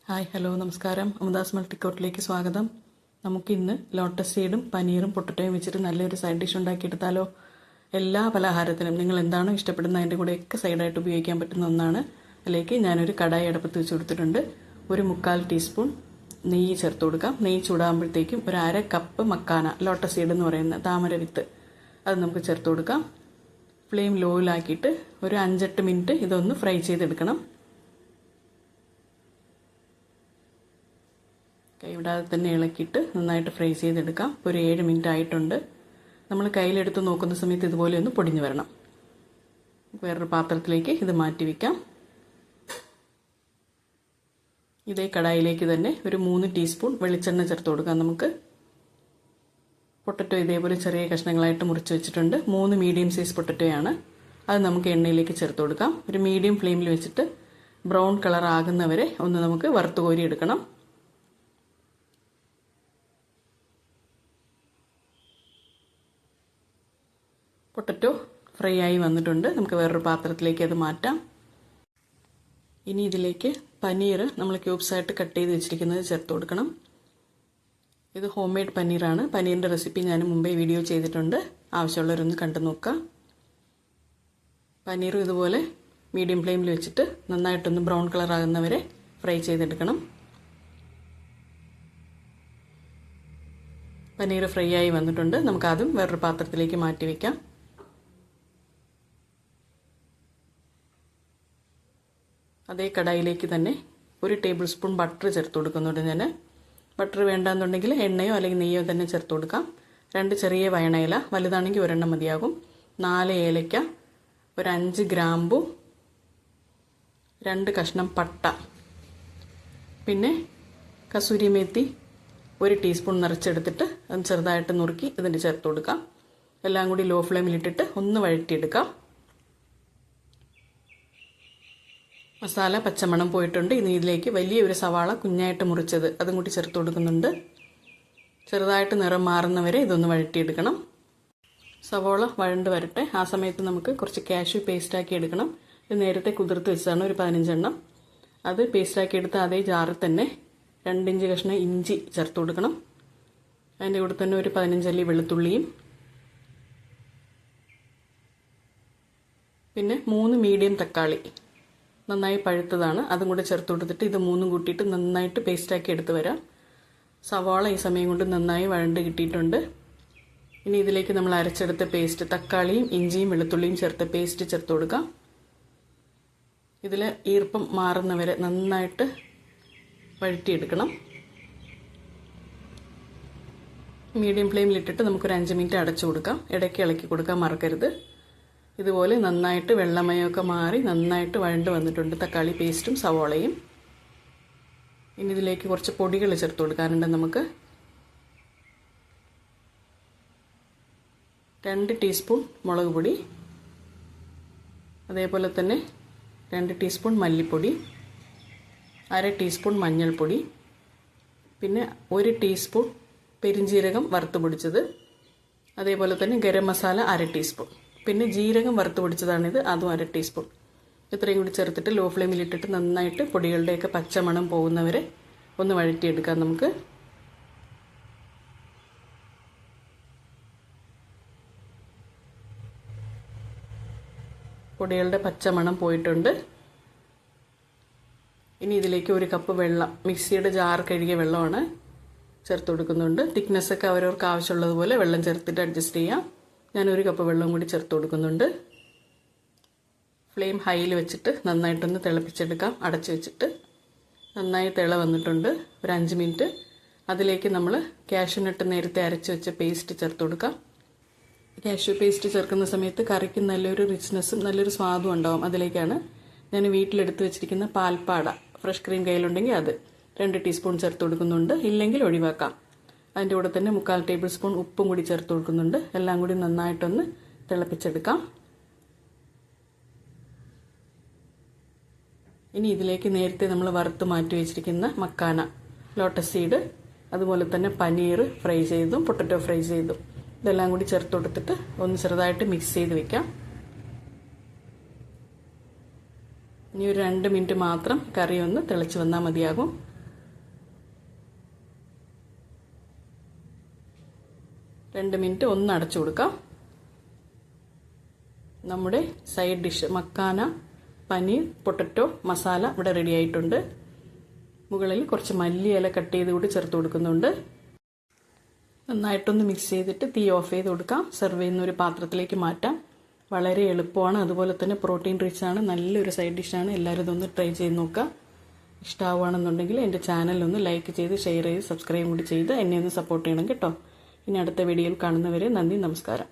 Hi hello നമസ്കാരം. അമൃതാസ് മൾട്ടിക്കോട്ടിലേക്ക് സ്വാഗതം. നമുക്കിന്ന് ലോട്ടസ് സീഡും പനീറും പൊട്ടറ്റോയും വെച്ചിട്ട് നല്ലൊരു സൈഡ് ഡിഷ് ഉണ്ടാക്കിയെടുത്താലോ. എല്ലാ പലഹാരത്തിനും നിങ്ങൾ എന്താണോ ഇഷ്ടപ്പെടുന്നത് അതിൻ്റെ കൂടെയൊക്കെ സൈഡായിട്ട് ഉപയോഗിക്കാൻ പറ്റുന്ന ഒന്നാണ്. അതിലേക്ക് ഞാനൊരു കടായി അടുപ്പത്ത് വെച്ച് കൊടുത്തിട്ടുണ്ട്. ഒരു 1/4 ടീസ്പൂൺ നെയ്യ് ചേർത്ത് കൊടുക്കാം. നെയ്യ് ചൂടാകുമ്പോഴത്തേക്കും ഒരു 1/2 കപ്പ് മക്കാന, ലോട്ടസ് സീഡ് എന്ന് പറയുന്ന താമര വിത്ത്, അത് നമുക്ക് ചേർത്ത് കൊടുക്കാം. ഫ്ലെയിം ലോയിലാക്കിയിട്ട് ഒരു 5-8 മിനിറ്റ് ഇതൊന്ന് ഫ്രൈ ചെയ്തെടുക്കണം. കൈവിടാതെ തന്നെ ഇളക്കിയിട്ട് നന്നായിട്ട് ഫ്രൈ ചെയ്തെടുക്കാം. ഒരു 7 മിനിറ്റ് ആയിട്ടുണ്ട്. നമ്മൾ കയ്യിലെടുത്ത് നോക്കുന്ന സമയത്ത് ഇതുപോലെ ഒന്ന് പൊടിഞ്ഞു വരണം. വേറൊരു പാത്രത്തിലേക്ക് ഇത് മാറ്റി വയ്ക്കാം. ഇതേ കടായിലേക്ക് തന്നെ ഒരു 3 ടീസ്പൂൺ വെളിച്ചെണ്ണ ചേർത്ത് കൊടുക്കാം. നമുക്ക് പൊട്ടറ്റോ ഇതേപോലെ ചെറിയ കഷ്ണങ്ങളായിട്ട് മുറിച്ച് വെച്ചിട്ടുണ്ട്. 3 മീഡിയം സൈസ് പൊട്ടറ്റോയാണ്. അത് നമുക്ക് എണ്ണയിലേക്ക് ചേർത്ത് കൊടുക്കാം. ഒരു മീഡിയം ഫ്ലെയിമിൽ വെച്ചിട്ട് ബ്രൗൺ കളർ ആകുന്നവരെ ഒന്ന് നമുക്ക് വറുത്ത് കോരി എടുക്കണം. പൊട്ടറ്റോ ഫ്രൈ ആയി വന്നിട്ടുണ്ട്. നമുക്ക് വേറൊരു പാത്രത്തിലേക്ക് അത് മാറ്റാം. ഇനി ഇതിലേക്ക് പനീർ നമ്മൾ ക്യൂബ്സായിട്ട് കട്ട് ചെയ്ത് വെച്ചിരിക്കുന്നത് ചേർത്ത് കൊടുക്കണം. ഇത് ഹോം മെയ്ഡ് പനീറാണ്. പനീറിൻ്റെ റെസിപ്പി ഞാൻ മുമ്പേ വീഡിയോ ചെയ്തിട്ടുണ്ട്. ആവശ്യമുള്ളവരൊന്ന് കണ്ടു നോക്കുക. പനീറും ഇതുപോലെ മീഡിയം ഫ്ലെയിമിൽ വെച്ചിട്ട് നന്നായിട്ടൊന്ന് ബ്രൗൺ കളർ ആകുന്നവരെ ഫ്രൈ ചെയ്തെടുക്കണം. പനീർ ഫ്രൈ ആയി വന്നിട്ടുണ്ട്. നമുക്കതും വേറൊരു പാത്രത്തിലേക്ക് മാറ്റി വയ്ക്കാം. അതേ കടായിലേക്ക് തന്നെ ഒരു ടേബിൾ സ്പൂൺ ബട്ടർ ചേർത്ത് കൊടുക്കുന്നുണ്ട്. ഞാൻ ബട്ടർ വേണ്ടാന്നുണ്ടെങ്കിൽ എണ്ണയോ അല്ലെങ്കിൽ നെയ്യോ തന്നെ ചേർത്ത് കൊടുക്കാം. 2 ചെറിയ വയണയില, വലുതാണെങ്കിൽ ഒരെണ്ണം മതിയാകും. 4 ഏലയ്ക്ക, ഒരു 5 ഗ്രാമ്പു, 2 കഷ്ണം പട്ട, പിന്നെ കസൂരി മേത്തി 1 ടീസ്പൂൺ നിറച്ചെടുത്തിട്ട് അത് ചെറുതായിട്ട് നുറുക്കി ഇതിൻ്റെ ചേർത്ത് കൊടുക്കാം. എല്ലാം കൂടി ലോ ഫ്ലെയിമിലിട്ടിട്ട് ഒന്ന് വഴറ്റിയെടുക്കാം. മസാല പച്ചമണം പോയിട്ടുണ്ട്. ഇനി ഇതിലേക്ക് വലിയൊരു സവാള കുഞ്ഞായിട്ട് മുറിച്ചത് അതും കൂടി ചേർത്ത് കൊടുക്കുന്നുണ്ട്. ചെറുതായിട്ട് നിറം മാറുന്നവരെ ഇതൊന്ന് വഴറ്റിയെടുക്കണം. സവാള വഴണ്ട് വരട്ടെ. ആ സമയത്ത് നമുക്ക് കുറച്ച് കാഷ്യൂ പേസ്റ്റാക്കി എടുക്കണം. ഇത് നേരത്തെ കുതിർത്ത് വെച്ചതാണ്, ഒരു 15 എണ്ണം. അത് പേസ്റ്റാക്കി എടുത്ത് അതേ ജാറിൽ തന്നെ 2 ഇഞ്ച് കഷ്ണം ഇഞ്ചി ചേർത്ത് കൊടുക്കണം. അതിൻ്റെ കൂടെ തന്നെ ഒരു 15 അല്ലി വെളുത്തുള്ളിയും, പിന്നെ 3 മീഡിയം തക്കാളി നന്നായി പഴുത്തതാണ്, അതും കൂടെ ചേർത്ത് കൊടുത്തിട്ട് ഇത് 3 കൂട്ടിയിട്ട് നന്നായിട്ട് പേസ്റ്റാക്കി എടുത്ത് വരാം. സവാള ഈ സമയം കൊണ്ട് നന്നായി വഴണ്ട് കിട്ടിയിട്ടുണ്ട്. ഇനി ഇതിലേക്ക് നമ്മൾ അരച്ചെടുത്ത പേസ്റ്റ്, തക്കാളിയും ഇഞ്ചിയും വെളുത്തുള്ളിയും ചേർത്ത പേസ്റ്റ് ചേർത്ത് കൊടുക്കാം. ഇതിൽ ഈർപ്പം മാറുന്നവരെ നന്നായിട്ട് വഴറ്റിയെടുക്കണം. മീഡിയം ഫ്ലെയിമിലിട്ടിട്ട് നമുക്കൊരു 5 മിനിറ്റ് അടച്ചു കൊടുക്കാം. ഇടയ്ക്ക് ഇളക്കി കൊടുക്കാൻ മറക്കരുത്. ഇതുപോലെ നന്നായിട്ട് വെള്ളമയമൊക്കെ മാറി നന്നായിട്ട് വഴണ്ട് വന്നിട്ടുണ്ട് തക്കാളി പേസ്റ്റും സവോളയും. ഇനി ഇതിലേക്ക് കുറച്ച് പൊടികൾ ചേർത്ത് കൊടുക്കാനുണ്ട്. നമുക്ക് 2 ടീസ്പൂൺ മുളക് പൊടി, അതേപോലെ തന്നെ 2 ടീസ്പൂൺ മല്ലിപ്പൊടി, 1/2 ടീസ്പൂൺ മഞ്ഞൾപ്പൊടി, പിന്നെ 1 ടീസ്പൂൺ പെരിഞ്ജീരകം വറുത്ത് പൊടിച്ചത്, അതേപോലെ തന്നെ ഗരം മസാല 1/2 ടീസ്പൂൺ, പിന്നെ ജീരകം വറുത്ത് പൊടിച്ചതാണിത്, അതും 1/2 ടീസ്പൂൺ. ഇത്രയും കൂടി ചേർത്തിട്ട് ലോ ഫ്ലെയിമിലിട്ടിട്ട് നന്നായിട്ട് പൊടികളുടെയൊക്കെ പച്ചമണം പോകുന്നവരെ ഒന്ന് വഴറ്റിയെടുക്കാം. നമുക്ക് പൊടികളുടെ പച്ചമണം പോയിട്ടുണ്ട്. ഇനി ഇതിലേക്ക് 1 കപ്പ് വെള്ളം, മിക്സിയുടെ ജാർ കഴുകിയ വെള്ളമാണ് ചേർത്ത് കൊടുക്കുന്നുണ്ട്. തിക്നെസ്സൊക്കെ അവരവർക്ക് ആവശ്യമുള്ളതുപോലെ വെള്ളം ചേർത്തിട്ട് അഡ്ജസ്റ്റ് ചെയ്യാം. ഞാൻ 1 കപ്പ് വെള്ളം കൂടി ചേർത്ത് കൊടുക്കുന്നുണ്ട്. ഫ്ലെയിം ഹൈയിൽ വെച്ചിട്ട് നന്നായിട്ടൊന്ന് തിളപ്പിച്ചെടുക്കാം. അടച്ചു വെച്ചിട്ട് നന്നായി തിള വന്നിട്ടുണ്ട്. ഒരു 5 മിനിറ്റ്. അതിലേക്ക് നമ്മൾ കാഷ്യൂ നട്ട് നേരത്തെ അരച്ച് വെച്ച പേസ്റ്റ് ചേർത്ത് കൊടുക്കാം. കാഷ്യൂ പേസ്റ്റ് ചേർക്കുന്ന സമയത്ത് കറിക്ക് നല്ലൊരു റിച്ച്നെസ്സും നല്ലൊരു സ്വാദും ഉണ്ടാവും. അതിലേക്കാണ് ഞാൻ വീട്ടിലെടുത്ത് വെച്ചിരിക്കുന്ന പാൽപ്പാട, ഫ്രഷ് ക്രീം കയ്യിലുണ്ടെങ്കിൽ അത് 2 ടീസ്പൂൺ ചേർത്ത് കൊടുക്കുന്നുണ്ട്. ഇല്ലെങ്കിൽ ഒഴിവാക്കാം. അതിൻ്റെ കൂടെ തന്നെ 1/4 ടേബിൾ സ്പൂൺ ഉപ്പും കൂടി ചേർത്ത് കൊടുക്കുന്നുണ്ട്. എല്ലാം കൂടി നന്നായിട്ടൊന്ന് തിളപ്പിച്ചെടുക്കാം. ഇനി ഇതിലേക്ക് നേരത്തെ നമ്മൾ വറുത്ത് മാറ്റി വെച്ചിരിക്കുന്ന മക്കാന, ലോട്ടസ് സീഡ്, അതുപോലെ തന്നെ പനീർ ഫ്രൈ ചെയ്തും പൊട്ടറ്റോ ഫ്രൈ ചെയ്തും ഇതെല്ലാം കൂടി ചേർത്ത് കൊടുത്തിട്ട് ഒന്ന് ചെറുതായിട്ട് മിക്സ് ചെയ്ത് വെക്കാം. ഇനി ഒരു 2 മിനിറ്റ് മാത്രം കറി ഒന്ന് തിളച്ച് വന്നാൽ മതിയാകും. 2 മിനിറ്റ് ഒന്ന് അടച്ചു കൊടുക്കാം. നമ്മുടെ side dish makhana paneer potato masala ഇവിടെ റെഡി ആയിട്ടുണ്ട്. മുകളിൽ കുറച്ച് മല്ലിയില കട്ട് ചെയ്ത് കൂടി ചേർത്ത് കൊടുക്കുന്നുണ്ട്. നന്നായിട്ടൊന്ന് മിക്സ് ചെയ്തിട്ട് തീ ഓഫ് ചെയ്ത് കൊടുക്കാം. സെർവ് ചെയ്യുന്ന ഒരു പാത്രത്തിലേക്ക് മാറ്റാം. വളരെ എളുപ്പമാണ്, അതുപോലെ തന്നെ പ്രോട്ടീൻ റിച്ച് ആണ്, നല്ലൊരു സൈഡ് ഡിഷാണ്. എല്ലാവരും ഇതൊന്ന് ട്രൈ ചെയ്ത് നോക്കുക. ഇഷ്ടമാവുകയാണെന്നുണ്ടെങ്കിൽ എൻ്റെ ചാനലൊന്ന് ലൈക്ക് ചെയ്ത് ഷെയർ ചെയ്ത് സബ്സ്ക്രൈബ് കൂടി ചെയ്ത് എന്നെ ഒന്ന് സപ്പോർട്ട് ചെയ്യണം കേട്ടോ. ഇനി അടുത്ത വീഡിയോയിൽ കാണുന്നവരെ നന്ദി, നമസ്കാരം.